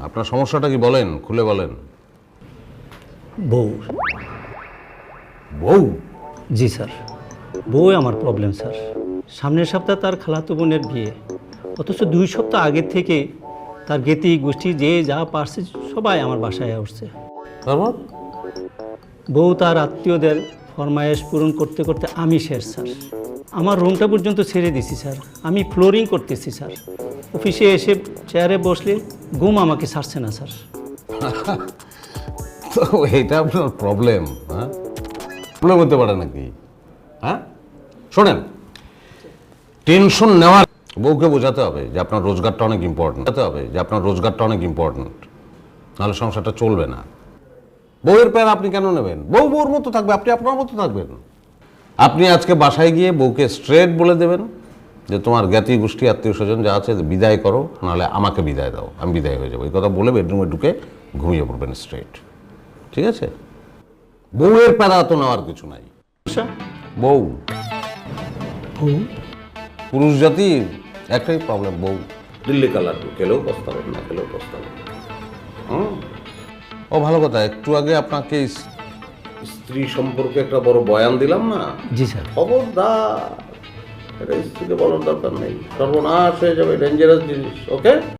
আপনার সমস্যাটা কি বলেন, খুলে বলেন। বউ। বউ? জি স্যার, বউ আমার প্রবলেম স্যার। সামনের সপ্তাহে তার খালাতো বোনের বিয়ে, অথচ 2 সপ্তাহ আগের থেকে তার জ্ঞাতি গোষ্ঠী যে যা পারছে সবাই আমার বাসায় আসছে। তারপর? বউ তার আত্মীয়দের ফরমায়েশ পূরণ করতে করতে আমি শেষ স্যার। আমার রুমটা পর্যন্ত ছেড়ে দিছি স্যার, আমি ফ্লোরিং করতেছি স্যার। অফিসে এসে চেয়ারে বসলে ঘুম আমাকে ছাড়ছে না স্যার। তো এটা আপনার প্রবলেম? হ্যাঁ, প্রবলেম হতে পারে নাকি? হ্যাঁ, শোনেন, টেনশন নেওয়ার বউকে বোঝাতে হবে যে আপনার রোজগারটা অনেক ইম্পর্টেন্ট, নাহলে সংসারটা চলবে না। বউয়ের প্যারা আপনি কেন নেবেন? বউ বউর মতো থাকবে, আপনি আপনার মতো থাকবেন। আপনি আজকে বাসায় গিয়ে বউকে স্ট্রেট বলে দেবেন যে তোমার জ্ঞাতি গোষ্ঠী আত্মীয় স্বজন যা আছে বিদায় করো, নাহলে আমাকে বিদায় দাও, আমি বিদায় হয়ে যাবো। এই কথা বলে বেডরুমে ঢুকে ঘুমিয়ে পড়বেন স্ট্রেট। ঠিক আছে? বউয়ের প্যারা তো নেওয়ার কিছু নাই। বউ বউ? পুরুষ জাতির একটাই প্রবলেম, বউ। দিল্লি কালার খেলেও পস্তাবেন, না খেলেও পস্তাবেন। ও ভালো কথা, একটু আগে আপনাকে স্ত্রী সম্পর্কে একটা বড় বয়ান দিলাম না? জি স্যার। খবরদার, এটা স্ত্রীকে বলার দরকার নেই, সর্বনাশ হয়ে যাবে, ডেঞ্জারাস জিনিস। ওকে?